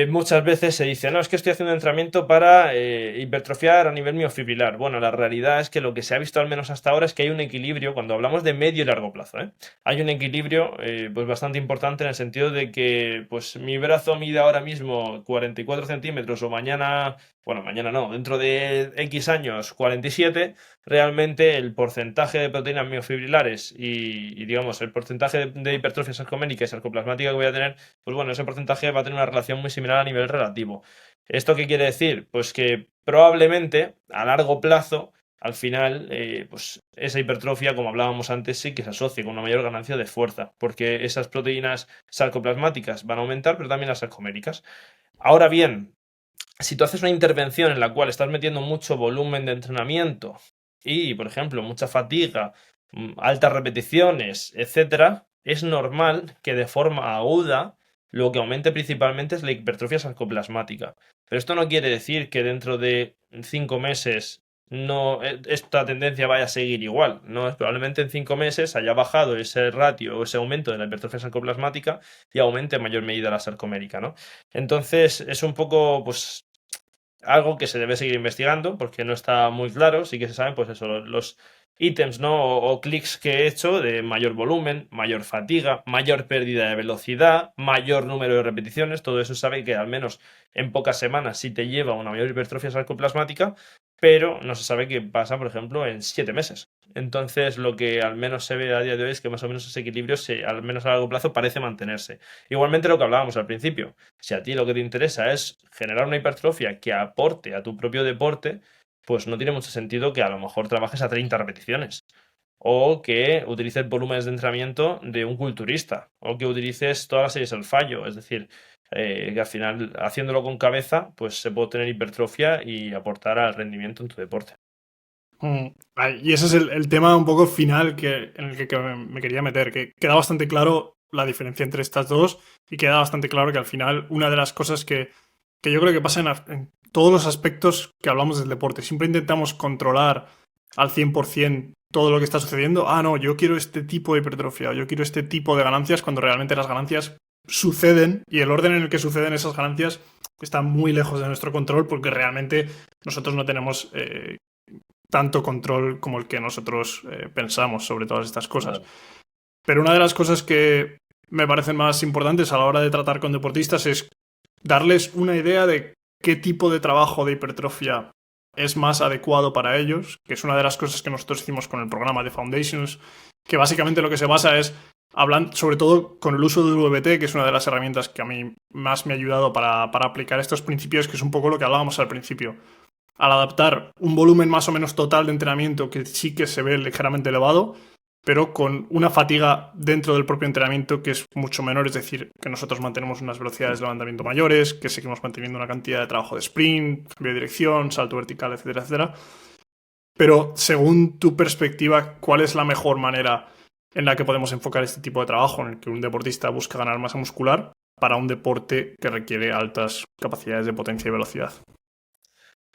muchas veces se dice, no, es que estoy haciendo entrenamiento para hipertrofiar a nivel miofibrilar. Bueno, la realidad es que lo que se ha visto al menos hasta ahora es que hay un equilibrio, cuando hablamos de medio y largo plazo, ¿eh? Hay un equilibrio pues bastante importante en el sentido de que pues mi brazo mide ahora mismo 44 centímetros o mañana, bueno, mañana no, dentro de X años 47, realmente el porcentaje de proteínas miofibrilares y, digamos el porcentaje de hipertrofia sarcoménica y sarcoplasmática que voy a tener, pues bueno, ese porcentaje va a tener una relación muy similar a nivel relativo. ¿Esto qué quiere decir? Pues que probablemente a largo plazo, al final, pues esa hipertrofia, como hablábamos antes, sí que se asocia con una mayor ganancia de fuerza, porque esas proteínas sarcoplasmáticas van a aumentar, pero también las sarcoméricas. Ahora bien, si tú haces una intervención en la cual estás metiendo mucho volumen de entrenamiento y, por ejemplo, mucha fatiga, altas repeticiones, etcétera, es normal que de forma aguda lo que aumente principalmente es la hipertrofia sarcoplasmática. Pero esto no quiere decir que dentro de 5 meses no esta tendencia vaya a seguir igual. No, es probablemente en 5 meses haya bajado ese ratio o ese aumento de la hipertrofia sarcoplasmática y aumente en mayor medida la sarcomérica, ¿no? Entonces es un poco, pues, algo que se debe seguir investigando porque no está muy claro. Sí que se saben, pues eso, los ítems, ¿no? O clics que he hecho de mayor volumen, mayor fatiga, mayor pérdida de velocidad, mayor número de repeticiones. Todo eso sabe que al menos en pocas semanas sí te lleva a una mayor hipertrofia sarcoplasmática, pero no se sabe qué pasa, por ejemplo, en 7 meses. Entonces, lo que al menos se ve a día de hoy es que más o menos ese equilibrio, al menos a largo plazo, parece mantenerse. Igualmente lo que hablábamos al principio, si a ti lo que te interesa es generar una hipertrofia que aporte a tu propio deporte, pues no tiene mucho sentido que a lo mejor trabajes a 30 repeticiones. O que utilices volúmenes de entrenamiento de un culturista. O que utilices todas las series al fallo. Es decir, que al final, haciéndolo con cabeza, pues se puede tener hipertrofia y aportar al rendimiento en tu deporte. Y ese es el tema un poco final en el que me quería meter, que queda bastante claro la diferencia entre estas dos y queda bastante claro que al final una de las cosas que yo creo que pasa en todos los aspectos que hablamos del deporte, siempre intentamos controlar al 100% todo lo que está sucediendo. Ah, no, yo quiero este tipo de hipertrofia, o yo quiero este tipo de ganancias, cuando realmente las ganancias suceden y el orden en el que suceden esas ganancias está muy lejos de nuestro control porque realmente nosotros no tenemos tanto control como el que nosotros pensamos sobre todas estas cosas. Claro. Pero una de las cosas que me parecen más importantes a la hora de tratar con deportistas es darles una idea de qué tipo de trabajo de hipertrofia es más adecuado para ellos, que es una de las cosas que nosotros hicimos con el programa de Foundations, que básicamente lo que se basa es hablan sobre todo con el uso del VT, que es una de las herramientas que a mí más me ha ayudado para aplicar estos principios, que es un poco lo que hablábamos al principio. Al adaptar un volumen más o menos total de entrenamiento que sí que se ve ligeramente elevado, pero con una fatiga dentro del propio entrenamiento que es mucho menor, es decir, que nosotros mantenemos unas velocidades de levantamiento mayores, que seguimos manteniendo una cantidad de trabajo de sprint, cambio de dirección, salto vertical, etcétera, etcétera. Pero según tu perspectiva, ¿cuál es la mejor manera en la que podemos enfocar este tipo de trabajo en el que un deportista busca ganar masa muscular para un deporte que requiere altas capacidades de potencia y velocidad?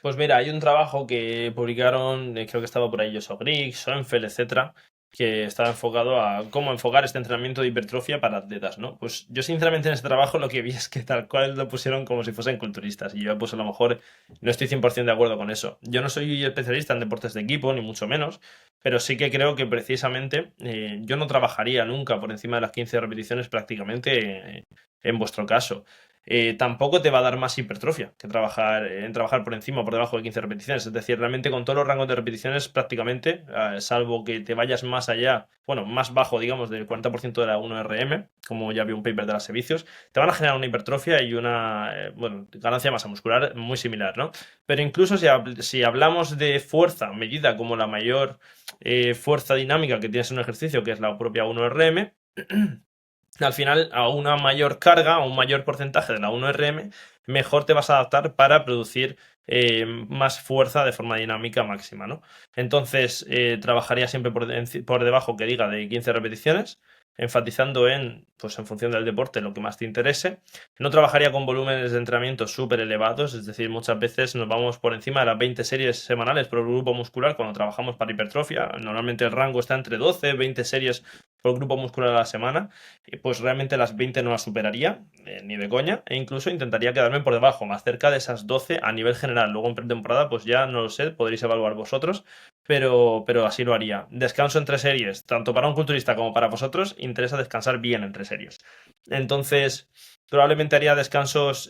Pues mira, hay un trabajo que publicaron, creo que estaba por ahí Joshua Griggs, Schoenfeld, etcétera, que estaba enfocado a cómo enfocar este entrenamiento de hipertrofia para atletas, ¿no? Pues yo sinceramente en este trabajo lo que vi es que tal cual lo pusieron como si fuesen culturistas y yo pues a lo mejor no estoy 100% de acuerdo con eso. Yo no soy especialista en deportes de equipo, ni mucho menos, pero sí que creo que precisamente yo no trabajaría nunca por encima de las 15 repeticiones prácticamente en vuestro caso. Tampoco te va a dar más hipertrofia que trabajar por encima o por debajo de 15 repeticiones. Es decir, realmente con todos los rangos de repeticiones prácticamente, salvo que te vayas más allá, bueno, más bajo, digamos, del 40% de la 1RM, como ya vi un paper de los servicios, te van a generar una hipertrofia y una, bueno, ganancia de masa muscular muy similar, ¿no? Pero incluso si hablamos de fuerza medida como la mayor fuerza dinámica que tienes en un ejercicio, que es la propia 1RM, al final, a una mayor carga, a un mayor porcentaje de la 1RM, mejor te vas a adaptar para producir más fuerza de forma dinámica máxima, ¿no? Entonces, trabajaría siempre por debajo que diga de 15 repeticiones, enfatizando pues en función del deporte, lo que más te interese. No trabajaría con volúmenes de entrenamiento súper elevados, es decir, muchas veces nos vamos por encima de las 20 series semanales por grupo muscular cuando trabajamos para hipertrofia. Normalmente el rango está entre 12, 20 series por grupo muscular a la semana, pues realmente las 20 no las superaría, ni de coña, e incluso intentaría quedarme por debajo, más cerca de esas 12 a nivel general. Luego en pretemporada, pues ya no lo sé, podréis evaluar vosotros, pero así lo haría. Descanso entre series, tanto para un culturista como para vosotros, interesa descansar bien entre series. Entonces, probablemente haría descansos,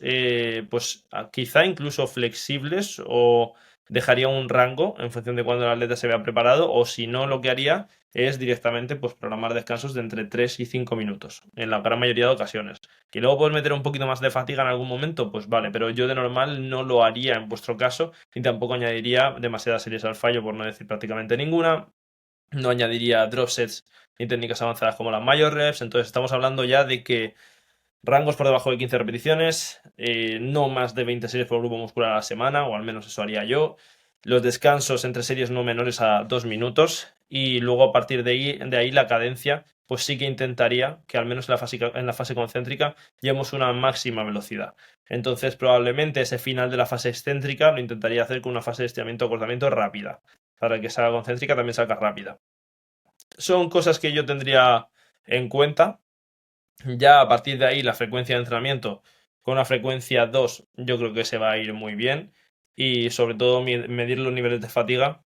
pues quizá incluso flexibles o dejaría un rango en función de cuándo el atleta se vea preparado, o si no, lo que haría es directamente pues programar descansos de entre 3 y 5 minutos, en la gran mayoría de ocasiones. Y luego puedes meter un poquito más de fatiga en algún momento, pues vale, pero yo de normal no lo haría en vuestro caso y tampoco añadiría demasiadas series al fallo, por no decir prácticamente ninguna. No añadiría drop sets ni técnicas avanzadas como las major reps, entonces estamos hablando ya Rangos por debajo de 15 repeticiones, no más de 20 series por grupo muscular a la semana, o al menos eso haría yo. Los descansos entre series no menores a 2 minutos. Y luego a partir de ahí la cadencia, pues sí que intentaría que al menos en la fase concéntrica llevemos una máxima velocidad. Entonces probablemente ese final de la fase excéntrica lo intentaría hacer con una fase de estiramiento o acortamiento rápida, para que esa concéntrica también salga rápida. Son cosas que yo tendría en cuenta. Ya a partir de ahí la frecuencia de entrenamiento con una frecuencia 2 yo creo que se va a ir muy bien y sobre todo medir los niveles de fatiga,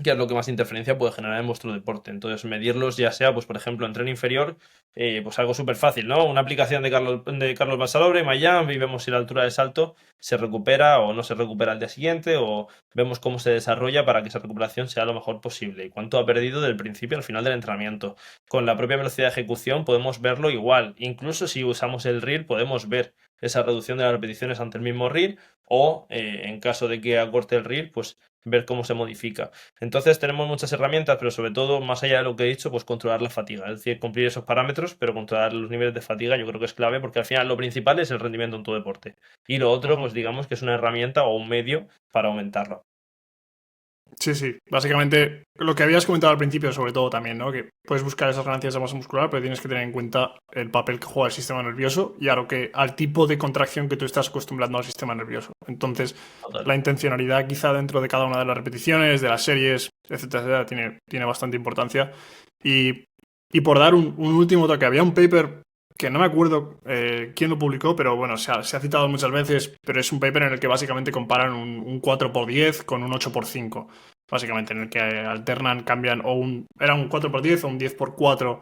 que es lo que más interferencia puede generar en vuestro deporte. Entonces, medirlos ya sea, pues por ejemplo, en tren inferior, pues algo súper fácil, ¿no? Una aplicación de Carlos Basalobre, MyJump, y vemos si la altura de salto se recupera o no se recupera al día siguiente, o vemos cómo se desarrolla para que esa recuperación sea lo mejor posible y cuánto ha perdido del principio al final del entrenamiento. Con la propia velocidad de ejecución podemos verlo igual. Incluso si usamos el RIR, podemos ver esa reducción de las repeticiones ante el mismo RIR, o en caso de que acorte el RIR, pues ver cómo se modifica. Entonces tenemos muchas herramientas, pero sobre todo, más allá de lo que he dicho, pues controlar la fatiga. Es decir, cumplir esos parámetros, pero controlar los niveles de fatiga yo creo que es clave, porque al final lo principal es el rendimiento en tu deporte. Y lo otro, pues digamos que es una herramienta o un medio para aumentarlo. Sí, sí. Básicamente, lo que habías comentado al principio, sobre todo también, ¿no? Que puedes buscar esas ganancias de masa muscular, pero tienes que tener en cuenta el papel que juega el sistema nervioso y al tipo de contracción que tú estás acostumbrando al sistema nervioso. Entonces, Total. la intencionalidad quizá dentro de cada una de las repeticiones, de las series, etcétera, etcétera, tiene bastante importancia. Y por dar un último toque, había un paper que no me acuerdo quién lo publicó, pero bueno, se ha citado muchas veces, pero es un paper en el que básicamente comparan un 4x10 con un 8x5, básicamente, en el que alternan, cambian, era un 4x10 o un 10x4,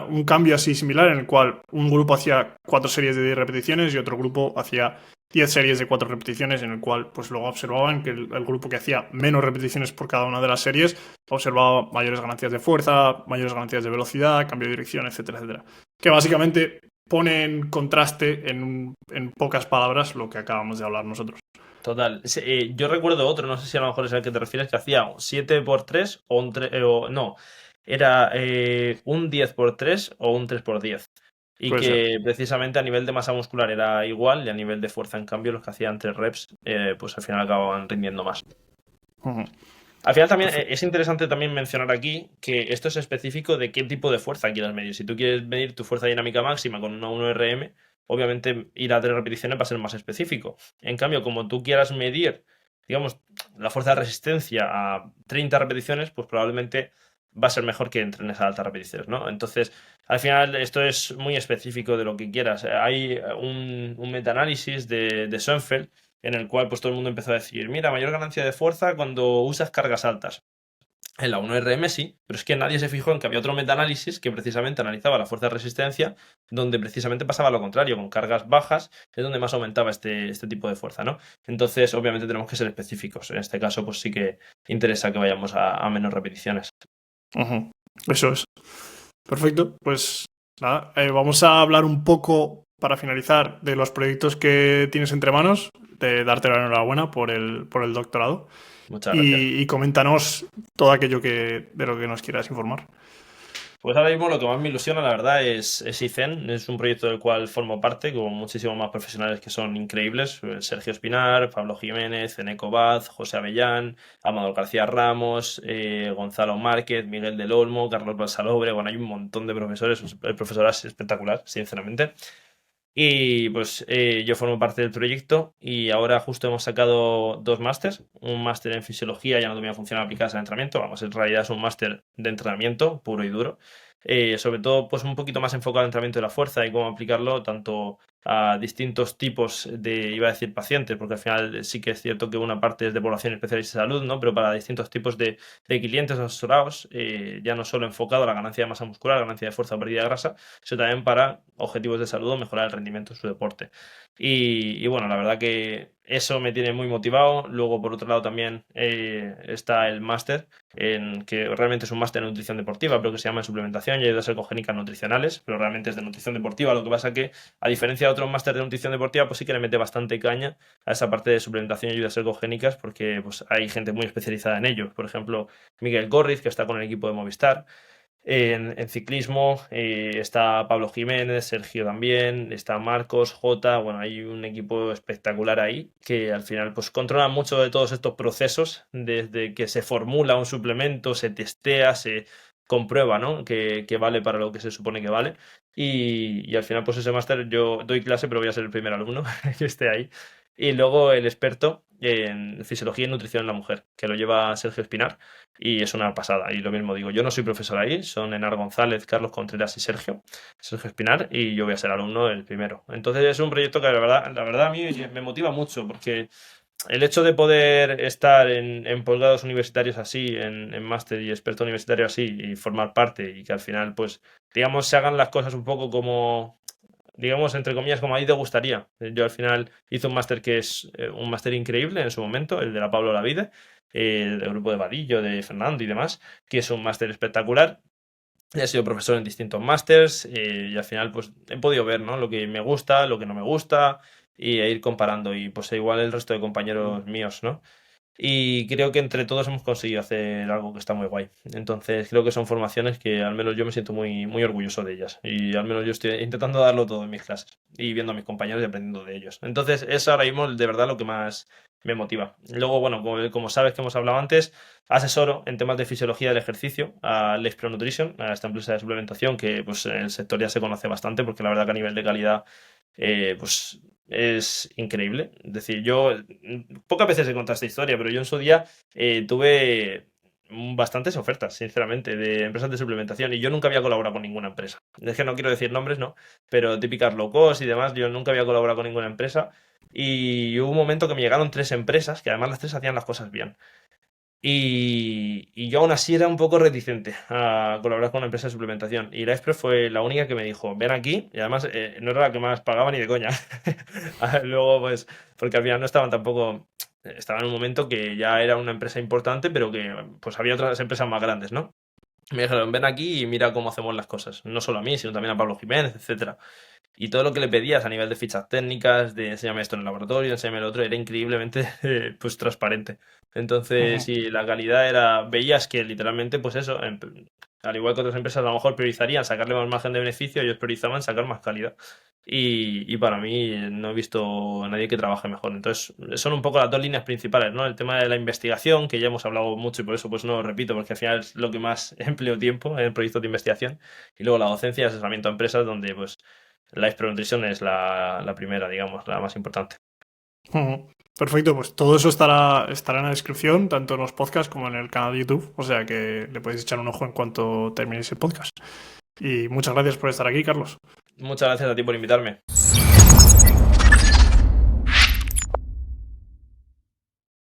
un cambio así similar en el cual un grupo hacía 4 series de 10 repeticiones y otro grupo hacía 10 series de 4 repeticiones, en el cual pues luego observaban que el grupo que hacía menos repeticiones por cada una de las series observaba mayores ganancias de fuerza, mayores ganancias de velocidad, cambio de dirección, etcétera, etcétera. Que básicamente pone en contraste en pocas palabras lo que acabamos de hablar nosotros. Total. Yo recuerdo otro, no sé si a lo mejor es al que te refieres, que hacía un 7x3 o un 3, no, era un 10x3 o un 3x10. Y Puede ser. que precisamente a nivel de masa muscular era igual y a nivel de fuerza, en cambio, los que hacían 3 reps, pues al final acababan rindiendo más. Uh-huh. Al final también Perfecto. es interesante también mencionar aquí que esto es específico de qué tipo de fuerza quieras medir. Si tú quieres medir tu fuerza dinámica máxima con una 1RM, obviamente ir a 3 repeticiones va a ser más específico. En cambio, como tú quieras medir, digamos, la fuerza de resistencia a 30 repeticiones, pues probablemente va a ser mejor que entrenes a altas repeticiones, ¿no? Entonces, al final esto es muy específico de lo que quieras. Hay un metaanálisis de Schoenfeld en el cual pues todo el mundo empezó a decir, mira, mayor ganancia de fuerza cuando usas cargas altas. En la 1RM sí, pero es que nadie se fijó en que había otro metaanálisis que precisamente analizaba la fuerza de resistencia, donde precisamente pasaba lo contrario, con cargas bajas es donde más aumentaba este tipo de fuerza, ¿no? Entonces, obviamente tenemos que ser específicos. En este caso, pues sí que interesa que vayamos a menos repeticiones. Uh-huh. Eso es. Perfecto. Pues nada, vamos a hablar un poco para finalizar de los proyectos que tienes entre manos, de darte la enhorabuena por el doctorado Muchas gracias. y coméntanos todo aquello de lo que nos quieras informar. Pues ahora mismo lo que más me ilusiona, la verdad, es ICEN. Es un proyecto del cual formo parte, con muchísimos más profesionales que son increíbles. Sergio Espinar, Pablo Jiménez, Eneco Baz, José Avellán, Amador García Ramos, Gonzalo Márquez, Miguel del Olmo, Carlos Balsalobre. Bueno, hay un montón de profesores. El profesorado es espectacular, sinceramente. Y pues yo formo parte del proyecto y ahora justo hemos sacado 2 másters, un máster en fisiología y anatomía funcional aplicadas al entrenamiento, vamos, en realidad es un máster de entrenamiento puro y duro, sobre todo pues un poquito más enfocado al entrenamiento de la fuerza y cómo aplicarlo tanto a distintos tipos iba a decir pacientes, porque al final sí que es cierto que una parte es de población especialista de salud, ¿no? Pero para distintos tipos de clientes asesorados, ya no solo enfocado a la ganancia de masa muscular, ganancia de fuerza o pérdida de grasa, sino también para objetivos de salud o mejorar el rendimiento en su deporte. Y bueno, la verdad que eso me tiene muy motivado. Luego, por otro lado, también está el máster, que realmente es un máster en nutrición deportiva, pero que se llama en suplementación y ayudas ergogénicas nutricionales, pero realmente es de nutrición deportiva. Lo que pasa que, a diferencia de otros másteres de nutrición deportiva, pues sí que le mete bastante caña a esa parte de suplementación y ayudas ergogénicas, porque pues hay gente muy especializada en ello. Por ejemplo, Miguel Gorriz, que está con el equipo de Movistar. En ciclismo está Pablo Jiménez, Sergio también, está Marcos, Jota, bueno, hay un equipo espectacular ahí que al final pues controla mucho de todos estos procesos, desde que se formula un suplemento, se testea, se comprueba, ¿no? Que vale para lo que se supone que vale. Y al final pues ese máster yo doy clase, pero voy a ser el primer alumno que esté ahí. Y luego el experto en fisiología y nutrición en la mujer, que lo lleva Sergio Espinar y es una pasada. Y lo mismo digo, yo no soy profesor ahí, son Enar González, Carlos Contreras y Sergio Espinar, y yo voy a ser alumno el primero. Entonces es un proyecto que la verdad a mí me motiva mucho, porque el hecho de poder estar en posgrados universitarios así, en máster y experto universitario así, y formar parte, y que al final, pues, digamos, se hagan las cosas un poco como, digamos, entre comillas, como a ti te gustaría. Yo al final hice un máster que es un máster increíble en su momento, el de la Pablo Olavide, el grupo de Vadillo, de Fernando y demás, que es un máster espectacular. He sido profesor en distintos másters y al final pues he podido ver, ¿no? Lo que me gusta, lo que no me gusta y e ir comparando y pues igual el resto de compañeros míos, ¿no? Y creo que entre todos hemos conseguido hacer algo que está muy guay. Entonces creo que son formaciones que al menos yo me siento muy orgulloso de ellas. Y al menos yo estoy intentando darlo todo en mis clases y viendo a mis compañeros y aprendiendo de ellos. Entonces es ahora mismo de verdad lo que más me motiva. Luego, bueno, como sabes que hemos hablado antes, asesoro en temas de fisiología del ejercicio a Lex Pro Nutrition, a esta empresa de suplementación que pues en el sector ya se conoce bastante porque la verdad que a nivel de calidad pues es increíble. Es decir, yo pocas veces he contado esta historia, pero yo en su día tuve bastantes ofertas, sinceramente, de empresas de suplementación y yo nunca había colaborado con ninguna empresa. Es que no quiero decir nombres, ¿no? Pero típicas low cost y demás, yo nunca había colaborado con ninguna empresa y hubo un momento que me llegaron 3 empresas, que además las 3 hacían las cosas bien. Y yo aún así era un poco reticente a colaborar con una empresa de suplementación. Y la Express fue la única que me dijo, ven aquí. Y además no era la que más pagaba ni de coña. Luego, pues, porque al final no estaban tampoco... Estaba en un momento que ya era una empresa importante, pero que pues había otras empresas más grandes, ¿no? Me dijeron, ven aquí y mira cómo hacemos las cosas. No solo a mí, sino también a Pablo Jiménez, etcétera. Y todo lo que le pedías a nivel de fichas técnicas, de enséñame esto en el laboratorio, enséñame lo otro, era increíblemente pues transparente. Entonces, Ujú. si la calidad era, veías que literalmente, pues eso, al igual que otras empresas a lo mejor priorizarían sacarle más margen de beneficio, ellos priorizaban sacar más calidad. Y para mí no he visto a nadie que trabaje mejor. Entonces, son un poco las dos líneas principales, ¿no? El tema de la investigación, que ya hemos hablado mucho y por eso pues no lo repito, porque al final es lo que más empleo tiempo en proyectos de investigación. Y luego la docencia y asesoramiento a empresas, donde pues Life Pro Nutrition es la primera, digamos, la más importante. Ujú. Perfecto, pues todo eso estará en la descripción, tanto en los podcasts como en el canal de YouTube, o sea que le podéis echar un ojo en cuanto terminéis el podcast. Y muchas gracias por estar aquí, Carlos. Muchas gracias a ti por invitarme.